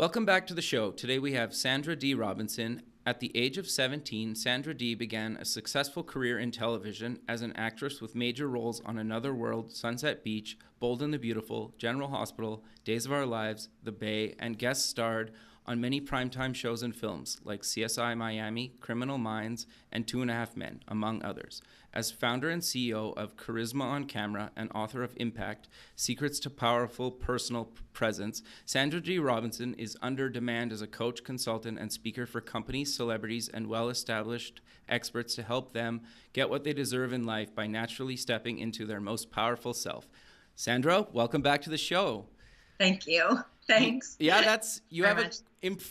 Welcome back to the show. Today we have Sandra Dee Robinson. At the age of 17, Sandra Dee began a successful career in television as an actress with major roles on Another World, Sunset Beach, Bold and the Beautiful, General Hospital, Days of Our Lives, The Bay, and guest starred on many primetime shows and films like CSI Miami, Criminal Minds, and 2.5 Men, among others. As founder and CEO of Charisma on Camera and author of Impact, Secrets to Powerful Personal Presence, Sandra Dee Robinson is under demand as a coach, consultant, and speaker for companies, celebrities, and well-established experts to help them get what they deserve in life by naturally stepping into their most powerful self. Sandra, welcome back to the show. Thank you. Thanks. Yeah, you have a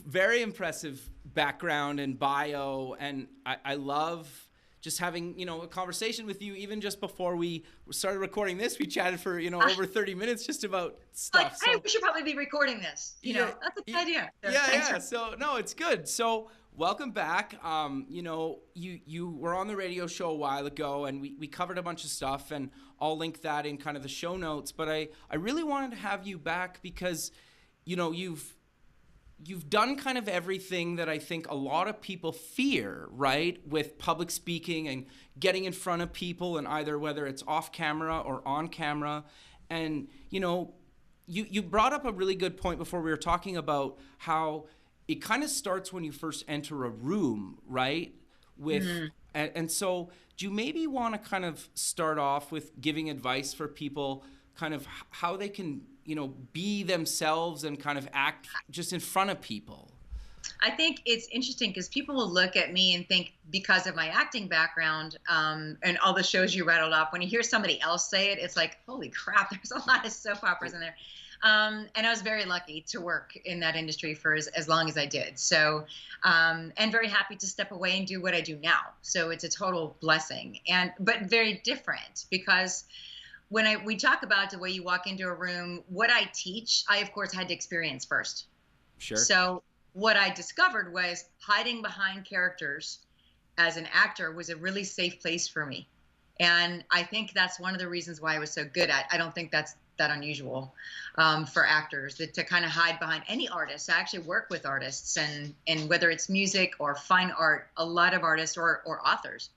very impressive background and bio, and I love just having, a conversation with you. Even just before we started recording this, we chatted for, over 30 minutes just about stuff. Hey, we should probably be recording this. That's a good idea. So So, no, it's good. So, welcome back. You were on the radio show a while ago, and we covered a bunch of stuff, and I'll link that in kind of the show notes. But I really wanted to have you back because, you've done kind of everything that I think a lot of people fear, right? With public speaking and getting in front of people, and either whether it's off camera or on camera. And, you brought up a really good point before we were talking about how it kind of starts when you first enter a room, right? And so do you maybe want to kind of start off with giving advice for people, kind of how they can, be themselves and kind of act just in front of people? I think it's interesting because people will look at me and think, because of my acting background and all the shows you rattled off, when you hear somebody else say it, it's like, holy crap, there's a lot of soap operas in there. And I was very lucky to work in that industry for as long as I did. So, and very happy to step away and do what I do now. So it's a total blessing, but very different, because when we talk about the way you walk into a room, what I teach, I of course had to experience first. Sure. So what I discovered was hiding behind characters as an actor was a really safe place for me. And I think that's one of the reasons why I was so good at. I don't think that's that unusual for actors, to kind of hide behind any artist. I actually work with artists, and whether it's music or fine art, a lot of artists or authors,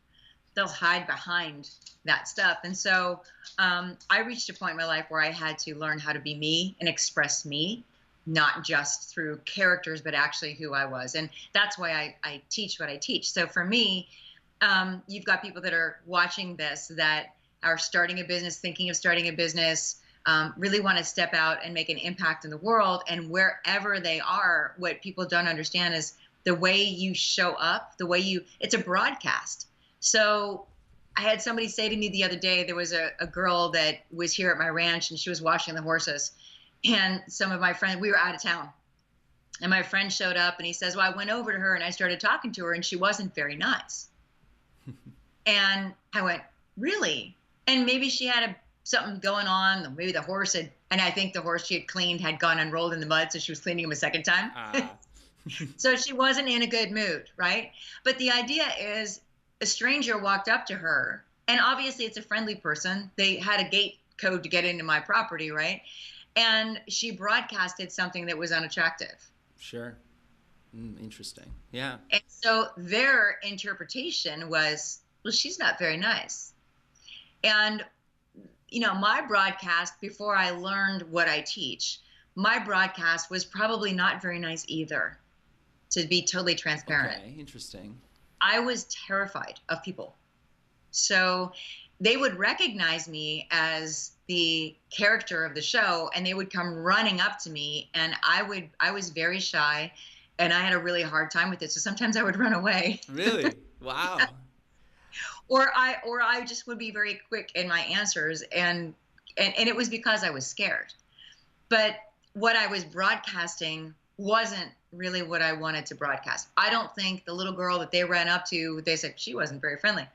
they'll hide behind that stuff. And so I reached a point in my life where I had to learn how to be me and express me, not just through characters, but actually who I was. And that's why I teach what I teach. So for me, you've got people that are watching this that are starting a business, thinking of starting a business, really want to step out and make an impact in the world. And wherever they are, what people don't understand is the way you show up, it's a broadcast. So I had somebody say to me the other day, there was a girl that was here at my ranch and she was washing the horses. And some of my friends, we were out of town. And my friend showed up and he says, well, I went over to her and I started talking to her and she wasn't very nice. And I went, really? And maybe she had something going on. Maybe the horse and I think the horse she had cleaned had gone and rolled in the mud. So she was cleaning him a second time. So she wasn't in a good mood, right? But the idea is, a stranger walked up to her, and obviously it's a friendly person. They had a gate code to get into my property, right? And she broadcasted something that was unattractive. Sure. Interesting. Yeah. And so their interpretation was, well, she's not very nice. And, my broadcast, before I learned what I teach, my broadcast was probably not very nice either, to be totally transparent. Okay, interesting. I was terrified of people. So they would recognize me as the character of the show, and they would come running up to me, and I was very shy, and I had a really hard time with it. So sometimes I would run away. Really? Wow. Or I just would be very quick in my answers, and it was because I was scared. But what I was broadcasting wasn't really what I wanted to broadcast. I don't think the little girl that they ran up to, they said she wasn't very friendly.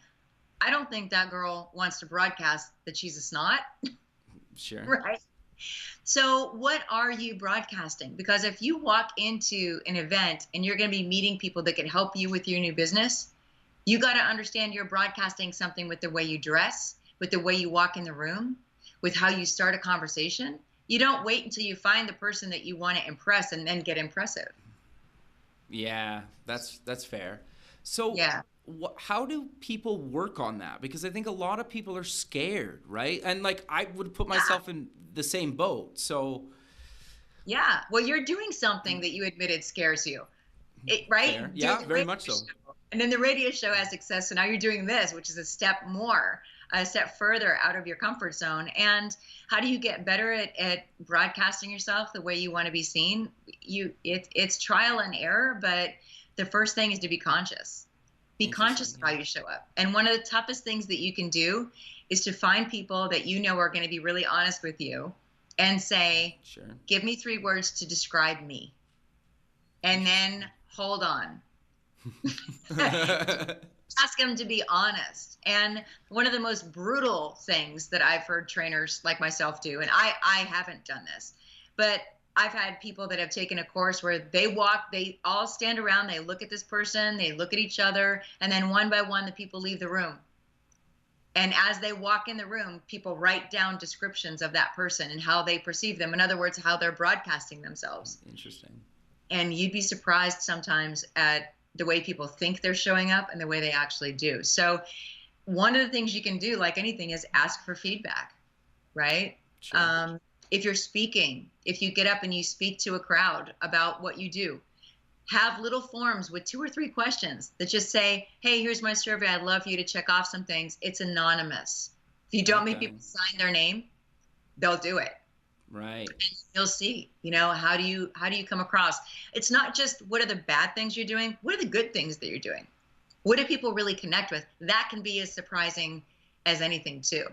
I don't think that girl wants to broadcast that she's a snot. Sure. Right. So what are you broadcasting? Because if you walk into an event and you're going to be meeting people that can help you with your new business, you got to understand you're broadcasting something with the way you dress, with the way you walk in the room, with how you start a conversation. You don't wait until you find the person that you want to impress and then get impressive. Yeah, that's fair. So, Yeah. how do people work on that? Because I think a lot of people are scared, right? And like I would put Yeah. myself in the same boat. So, Yeah. Well, you're doing something that you admitted scares you. fair. Right? Doing Yeah, the very radio much so. show. And then the radio show has success. So now you're doing this, which is a step more, a step further out of your comfort zone. And how do you get better at broadcasting yourself the way you want to be seen? It's trial and error, but the first thing is to be conscious. Be Interesting. conscious of how you show up. And one of the toughest things that you can do is to find people that you know are going to be really honest with you and say, Sure. give me 3 words to describe me. And then hold on. Ask them to be honest. And one of the most brutal things that I've heard trainers like myself do, and I haven't done this, but I've had people that have taken a course where they all stand around, they look at this person, they look at each other, and then one by one, the people leave the room. And as they walk in the room, people write down descriptions of that person and how they perceive them. In other words, how they're broadcasting themselves. Interesting. And you'd be surprised sometimes at the way people think they're showing up and the way they actually do. So one of the things you can do, like anything, is ask for feedback, right? Sure. If you're speaking, if you get up and you speak to a crowd about what you do, have little forms with 2 or 3 questions that just say, hey, here's my survey. I'd love for you to check off some things. It's anonymous. If you don't make Okay. people sign their name, they'll do it. Right. And you'll see, how do you come across? It's not just what are the bad things you're doing, what are the good things that you're doing? What do people really connect with? That can be as surprising as anything too.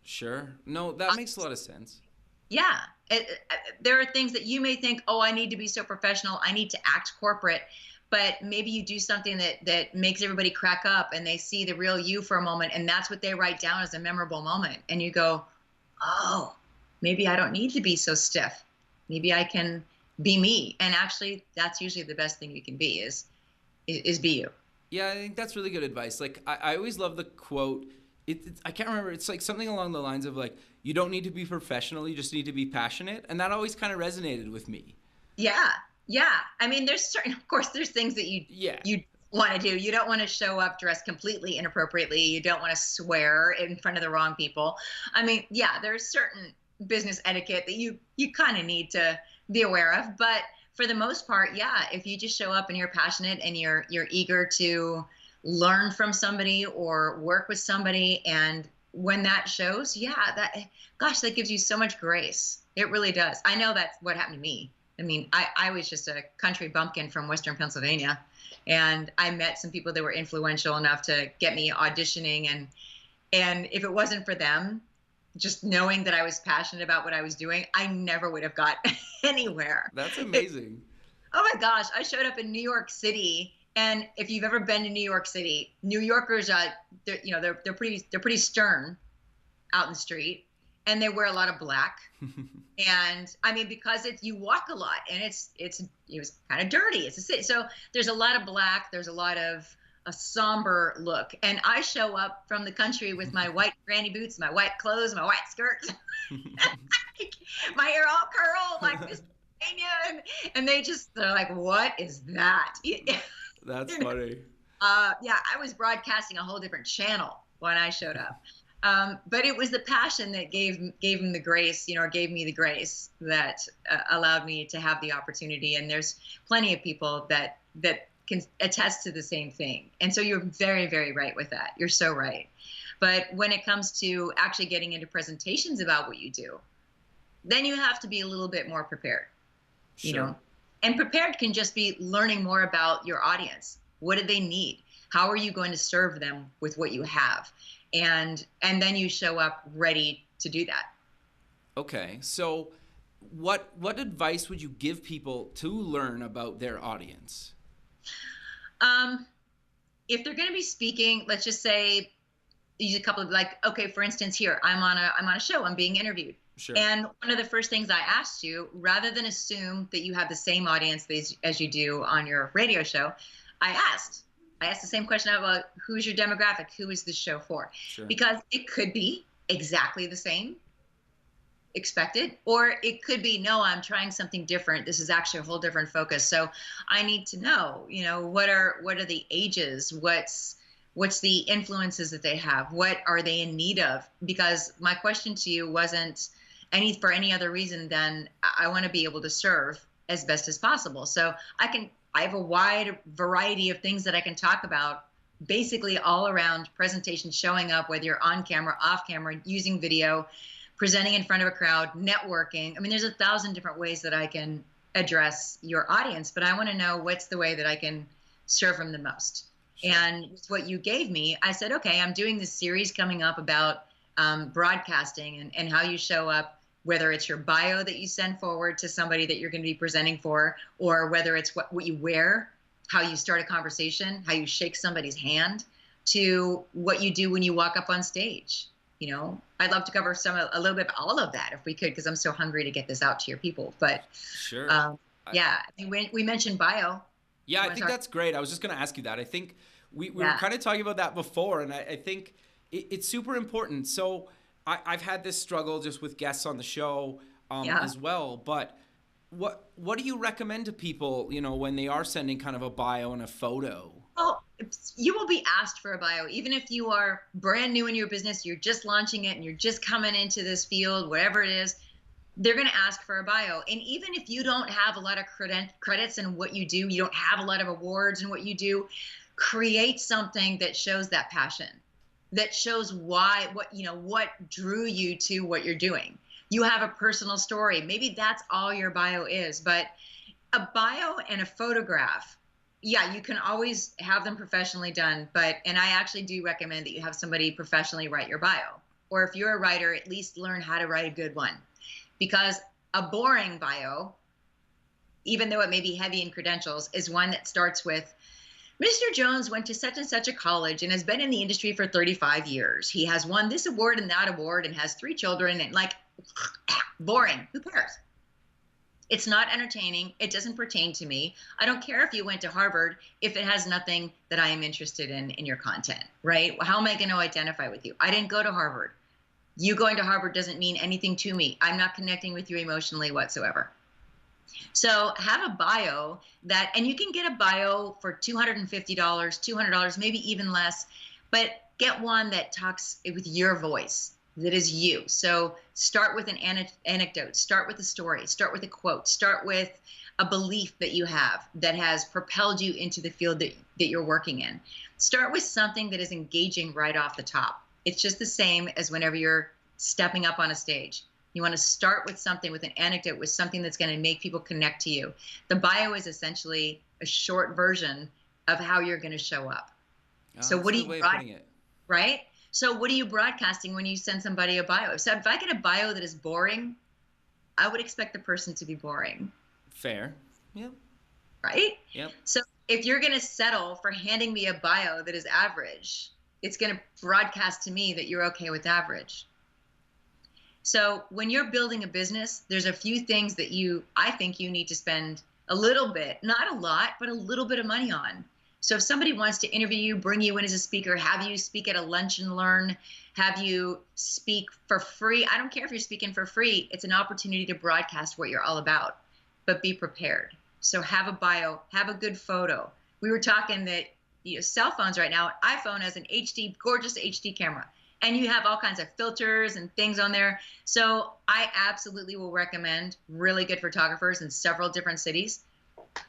Sure. No, that makes a lot of sense. Yeah. There are things that you may think, oh, I need to be so professional, I need to act corporate, but maybe you do something that makes everybody crack up and they see the real you for a moment, and that's what they write down as a memorable moment. And you go, oh, maybe I don't need to be so stiff. Maybe I can be me. And actually, that's usually the best thing you can be is be you. Yeah, I think that's really good advice. Like, I always love the quote. I can't remember. It's like something along the lines of like, you don't need to be professional. You just need to be passionate. And that always kind of resonated with me. Yeah. Yeah. I mean, of course, there's things that you want to do. You don't want to show up dressed completely inappropriately. You don't want to swear in front of the wrong people. I mean, yeah, there's certain business etiquette that you kind of need to be aware of, but for the most part, yeah, if you just show up and you're passionate and you're eager to learn from somebody or work with somebody, and when that shows, yeah, that gives you so much grace. It really does. I know that's what happened to me. I mean, I was just a country bumpkin from Western Pennsylvania, and I met some people that were influential enough to get me auditioning, and if it wasn't for them, just knowing that I was passionate about what I was doing, I never would have got anywhere. That's amazing. Oh my gosh, I showed up in New York City, and if you've ever been to New York City, New Yorkers, they're pretty stern out in the street, and they wear a lot of black. And I mean, because you walk a lot, and it was kind of dirty. It's a city, so there's a lot of black. There's a lot of a somber look, and I show up from the country with my white granny boots, my white clothes, my white skirt, my hair all curled like Miss Pennsylvania, and they're like, "What is that?" That's funny. Yeah, I was broadcasting a whole different channel when I showed up. But it was the passion that gave him the grace, or gave me the grace that allowed me to have the opportunity. And there's plenty of people that can attest to the same thing. And so you're very, very right with that. You're so right. But when it comes to actually getting into presentations about what you do, then you have to be a little bit more prepared, Sure. And prepared can just be learning more about your audience. What do they need? How are you going to serve them with what you have? And then you show up ready to do that. Okay. So what advice would you give people to learn about their audience? If they're going to be speaking, let's just say, use a couple of, like, okay, for instance, here, I'm on a show, I'm being interviewed. Sure. And one of the first things I asked you, rather than assume that you have the same audience as you do on your radio show, I asked the same question about who's your demographic, who is this show for? Sure. Because it could be exactly the same, expected, or it could be, no, I'm trying something different. This is actually a whole different focus. So I need to know, what are the ages? What's the influences that they have? What are they in need of? Because my question to you wasn't for any other reason than I want to be able to serve as best as possible. So I have a wide variety of things that I can talk about, basically all around presentation, showing up, whether you're on camera, off camera, using video, presenting in front of a crowd, networking. I mean, there's 1,000 different ways that I can address your audience, but I want to know what's the way that I can serve them the most. Sure. And with what you gave me, I said, okay, I'm doing this series coming up about broadcasting and how you show up, whether it's your bio that you send forward to somebody that you're going to be presenting for, or whether it's what you wear, how you start a conversation, how you shake somebody's hand, to what you do when you walk up on stage. I'd love to cover a little bit of all of that if we could, because I'm so hungry to get this out to your people. But sure. Yeah, I mean, we mentioned bio. Yeah, I think that's great. I was just going to ask you that. I think we were kind of talking about that before, and I think it's super important. So I've had this struggle just with guests on the show as well. But what do you recommend to people, when they are sending kind of a bio and a photo? Well, you will be asked for a bio, even if you are brand new in your business, you're just launching it and you're just coming into this field, whatever it is, they're going to ask for a bio. And even if you don't have a lot of credits in what you do, you don't have a lot of awards in what you do, create something that shows that passion, that shows what drew you to what you're doing. You have a personal story. Maybe that's all your bio is, but a bio and a photograph, yeah, you can always have them professionally done, and I actually do recommend that you have somebody professionally write your bio. Or if you're a writer, at least learn how to write a good one. Because a boring bio, even though it may be heavy in credentials, is one that starts with, Mr. Jones went to such and such a college and has been in the industry for 35 years. He has won this award and that award and has 3 children, and boring. Who cares? It's not entertaining. It doesn't pertain to me. I don't care if you went to Harvard if it has nothing that I am interested in your content, right? How am I going to identify with you? I didn't go to Harvard. You going to Harvard doesn't mean anything to me. I'm not connecting with you emotionally whatsoever. So have a bio and you can get a bio for $250, $200, maybe even less, but get one that talks with your voice. That is you. So start with an anecdote, start with a story, start with a quote, start with a belief that you have that has propelled you into the field that you're working in. Start with something that is engaging right off the top. It's just the same as whenever you're stepping up on a stage. You want to start with something, with an anecdote, with something that's going to make people connect to you. The bio is essentially a short version of how you're going to show up. So what do you right? So what are you broadcasting when you send somebody a bio? So if I get a bio that is boring, I would expect the person to be boring. Fair. Yep. Right? Yep. So if you're going to settle for handing me a bio that is average, it's going to broadcast to me that you're okay with average. So when you're building a business, there's a few things that I think you need to spend a little bit, not a lot, but a little bit of money on. So if somebody wants to interview you, bring you in as a speaker, have you speak at a lunch and learn, have you speak for free. I don't care if you're speaking for free. It's an opportunity to broadcast what you're all about, but be prepared. So have a bio, have a good photo. We were talking that cell phones right now, iPhone has an gorgeous HD camera, and you have all kinds of filters and things on there. So I absolutely will recommend really good photographers in several different cities.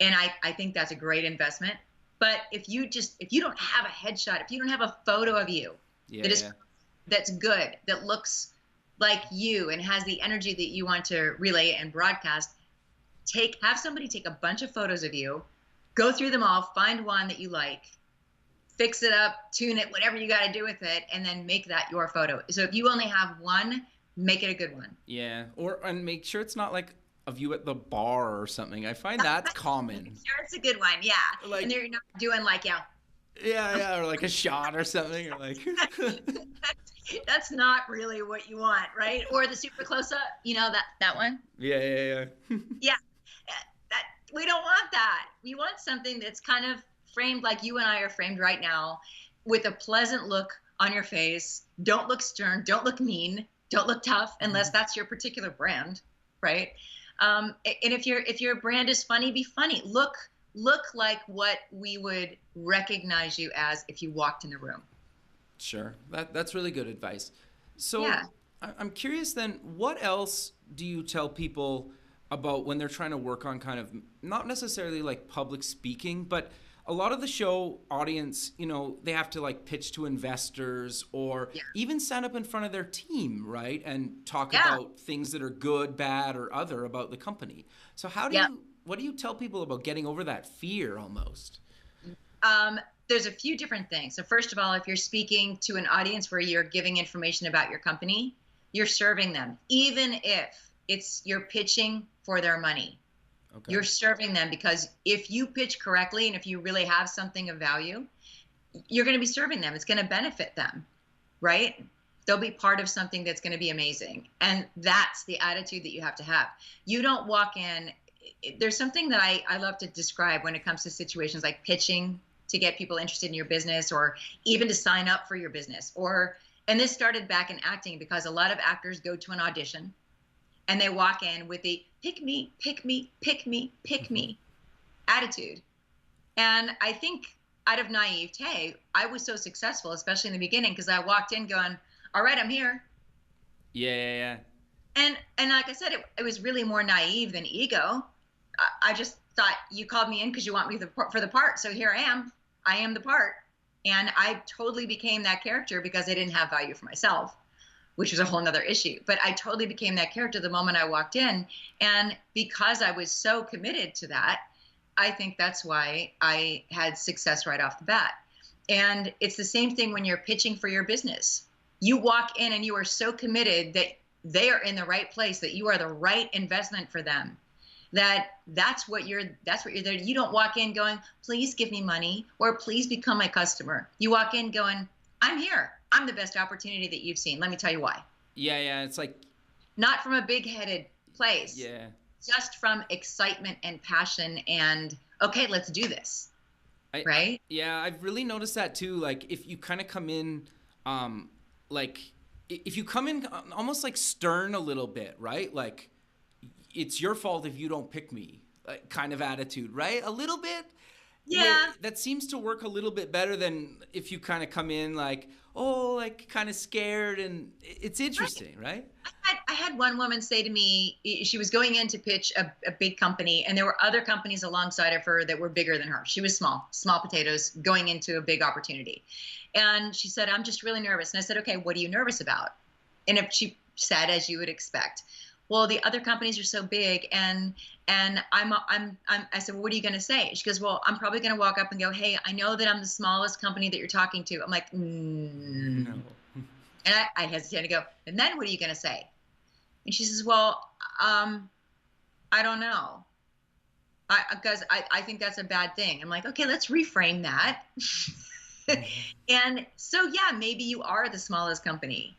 And I think that's a great investment. But if you don't have a headshot, if you don't have a photo of you that's good, that looks like you and has the energy that you want to relay and broadcast, have somebody take a bunch of photos of you, go through them all, find one that you like, fix it up, tune it, whatever you got to do with it, and then make that your photo. So if you only have one, make it a good one. Yeah, and make sure it's not like a view at the bar or something. I find that's common. Sure, it's a good one, yeah. And they're not doing or like a shot or something, or like that's not really what you want, right? Or the super close up, that one. Yeah. Yeah, that we don't want that. We want something that's kind of framed like you and I are framed right now, with a pleasant look on your face. Don't look stern, don't look mean. Don't look tough unless that's your particular brand, right? And if your brand is funny, be funny. Look like what we would recognize you as if you walked in the room. Sure. That's really good advice. So Yeah. I'm curious then, what else do you tell people about when they're trying to work on kind of not necessarily like public speaking, but a lot of the show audience, they have to like pitch to investors or even stand up in front of their team, right? And talk about things that are good, bad, or other about the company. So what do you tell people about getting over that fear almost? There's a few different things. So first of all, if you're speaking to an audience where you're giving information about your company, you're serving them, even if you're pitching for their money. Okay. You're serving them, because if you pitch correctly and if you really have something of value, you're going to be serving them. It's going to benefit them, right? They'll be part of something that's going to be amazing. And that's the attitude that you have to have. You don't walk in. There's something that I love to describe when it comes to situations like pitching to get people interested in your business, or even to sign up for your business. And this started back in acting, because a lot of actors go to an audition and they walk in with the pick me, pick me, pick me, pick me attitude. And I think out of naivete, I was so successful, especially in the beginning, because I walked in going, all right, I'm here. Yeah. And like I said, it was really more naive than ego. I just thought, you called me in because you want me for the part. So here I am. I am the part. And I totally became that character because I didn't have value for myself, which was a whole nother issue. But I totally became that character the moment I walked in. And because I was so committed to that, I think that's why I had success right off the bat. And it's the same thing when you're pitching for your business. You walk in and you are so committed that they are in the right place, that you are the right investment for them. That's what you're there. You don't walk in going, please give me money, or please become my customer. You walk in going, I'm here. I'm the best opportunity that you've seen. Let me tell you why. Yeah. It's like, not from a big-headed place. Yeah. Just from excitement and passion and, okay, let's do this. Right? I've really noticed that too. Like if you kind of come in, if you come in almost like stern a little bit, right? Like, it's your fault if you don't pick me, kind of attitude, right? A little bit. Yeah. That seems to work a little bit better than if you kind of come in like, oh, like kind of scared, and it's interesting, right? I had one woman say to me, she was going in to pitch a big company, and there were other companies alongside of her that were bigger than her. She was small potatoes going into a big opportunity. And she said, I'm just really nervous. And I said, okay, what are you nervous about? And if she said, as you would expect, well, the other companies are so big, and I said, well, what are you going to say? She goes, well, I'm probably going to walk up and go, hey, I know that I'm the smallest company that you're talking to. I'm like, no. And I hesitated to go, and then what are you going to say? And she says, well, I don't know. Because I think that's a bad thing. I'm like, okay, let's reframe that. And so, yeah, maybe you are the smallest company.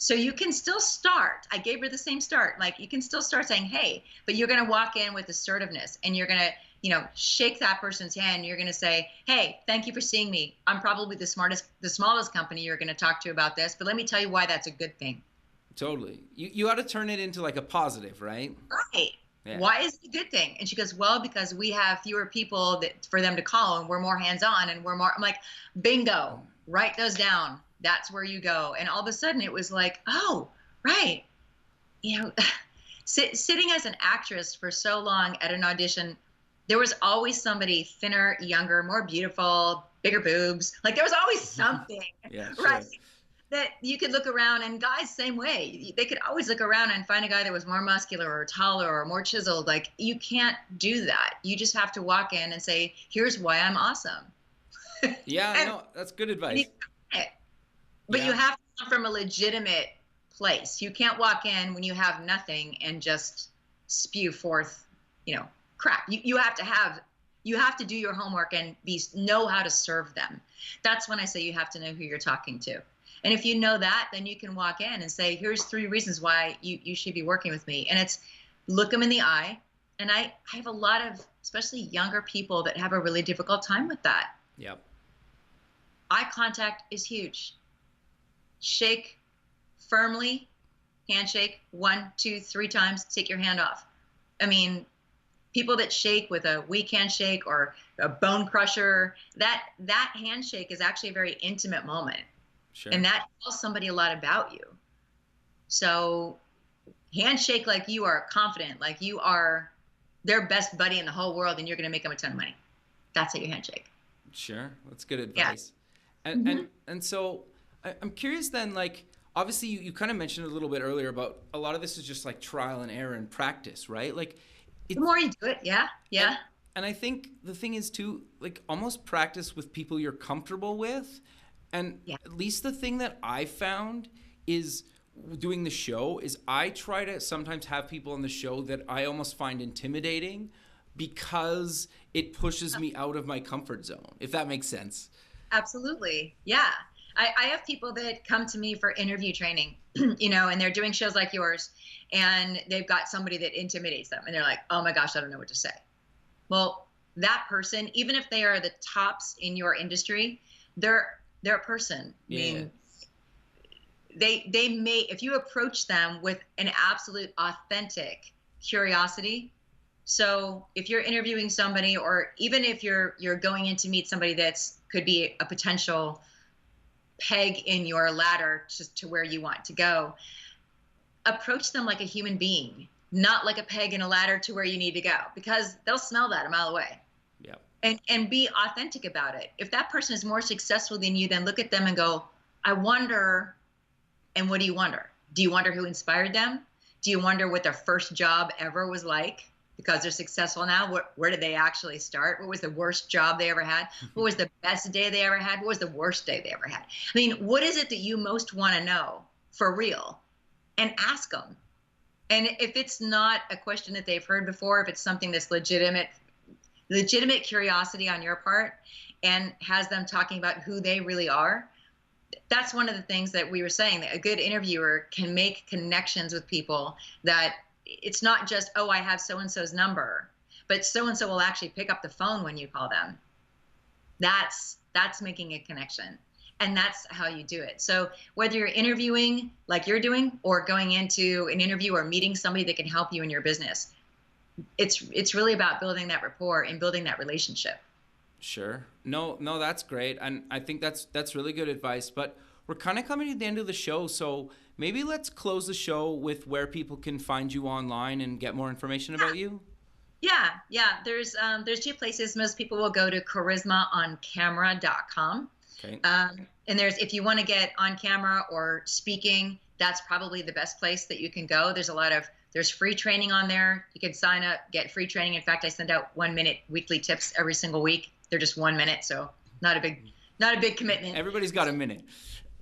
So you can still start. I gave her the same start. Like, you can still start saying, hey, but you're going to walk in with assertiveness, and you're going to, shake that person's hand. You're going to say, hey, thank you for seeing me. I'm probably the smallest company you're going to talk to about this, but let me tell you why that's a good thing. Totally. You ought to turn it into like a positive, right? Right. Yeah. Why is it a good thing? And she goes, well, because we have fewer people for them to call, and we're more hands-on, and I'm like, bingo, write those down. That's where you go. And all of a sudden it was like, oh, right. Sitting as an actress for so long at an audition, there was always somebody thinner, younger, more beautiful, bigger boobs. Like, there was always something, yeah, right? Sure. That you could look around, and guys, same way. They could always look around and find a guy that was more muscular or taller or more chiseled. Like, you can't do that. You just have to walk in and say, here's why I'm awesome. Yeah, no, that's good advice. But you have to come from a legitimate place. You can't walk in when you have nothing and just spew forth, crap. You have to do your homework and know how to serve them. That's when I say you have to know who you're talking to. And if you know that, then you can walk in and say, here's 3 reasons why you should be working with me. And it's look them in the eye. And I have a lot of, especially younger people, that have a really difficult time with that. Yep. Eye contact is huge. Shake firmly handshake, 1, 2, 3 times, take your hand off. I mean, people that shake with a weak handshake or a bone crusher, that handshake is actually a very intimate moment. Sure. And that tells somebody a lot about you. So handshake like you are confident, like you are their best buddy in the whole world and you're going to make them a ton of money. That's how you handshake. Sure. That's good advice. Yeah. And so I'm curious then, like, obviously you kind of mentioned a little bit earlier about a lot of this is just like trial and error and practice, right? Like the more you do it, yeah. And I think the thing is too, like almost practice with people you're comfortable with. And at least the thing that I found is doing the show is I try to sometimes have people on the show that I almost find intimidating because it pushes me out of my comfort zone, if that makes sense. Absolutely. Yeah. I have people that come to me for interview training, you know, and they're doing shows like yours and they've got somebody that intimidates them and they're like, oh my gosh, I don't know what to say. Well, that person, even if they are the tops in your industry, they're a person. Yeah. I mean, they may, if you approach them with an absolute authentic curiosity. So if you're interviewing somebody, or even if you're going in to meet somebody that's could be a potential peg in your ladder just to where you want to go, approach them like a human being, not like a peg in a ladder to where you need to go, because they'll smell that a mile away. Yeah. And be authentic about it. If that person is more successful than you, then look at them and go, I wonder. And what do you wonder? Do you wonder who inspired them? Do you wonder what their first job ever was like? Because they're successful now, where did they actually start? What was the worst job they ever had? What was the best day they ever had? What was the worst day they ever had? I mean, what is it that you most want to know for real? And ask them. And if it's not a question that they've heard before, if it's something that's legitimate curiosity on your part and has them talking about who they really are, that's one of the things that we were saying, that a good interviewer can make connections with people, that it's not just, oh, I have so-and-so's number, but so-and-so will actually pick up the phone when you call them. That's making a connection. And that's how you do it. So whether you're interviewing like you're doing or going into an interview or meeting somebody that can help you in your business, it's really about building that rapport and building that relationship. Sure. No, that's great. And I think that's really good advice. But we're kind of coming to the end of the show. So maybe let's close the show with where people can find you online and get more information about you. Yeah. There's 2 places. Most people will go to charismaoncamera.com. Okay. And if you want to get on camera or speaking, that's probably the best place that you can go. There's free training on there. You can sign up, get free training. In fact, I send out 1-minute weekly tips every single week. They're just 1 minute, so not a big commitment. Everybody's got a minute.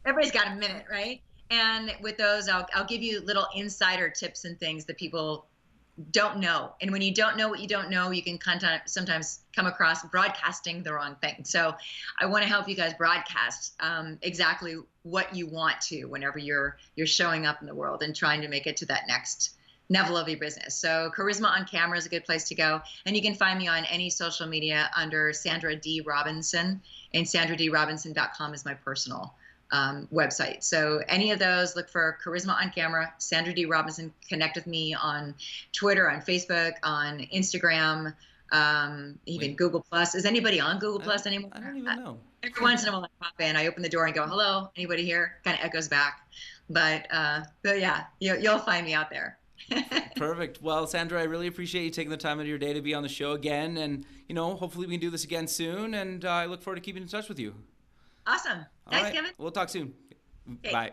Everybody's got a minute, right? And with those, I'll give you little insider tips and things that people don't know. And when you don't know what you don't know, you can sometimes come across broadcasting the wrong thing. So I want to help you guys broadcast exactly what you want to whenever you're showing up in the world and trying to make it to that next level of your business. So Charisma on Camera is a good place to go. And you can find me on any social media under Sandra Dee Robinson, and SandraDeeRobinson.com is my personal website. So any of those, look for Charisma on Camera, Sandra Dee Robinson. Connect with me on Twitter, on Facebook, on Instagram, even Google Plus. Is anybody on Google Plus anymore? I don't even know. Every once in a while I pop in, I open the door and go, hello, anybody here? Kind of echoes back. But yeah, you'll find me out there. Perfect. Well, Sandra, I really appreciate you taking the time out of your day to be on the show again. And, hopefully we can do this again soon. And I look forward to keeping in touch with you. Awesome. Thanks, Kevin. We'll talk soon. Okay. Bye.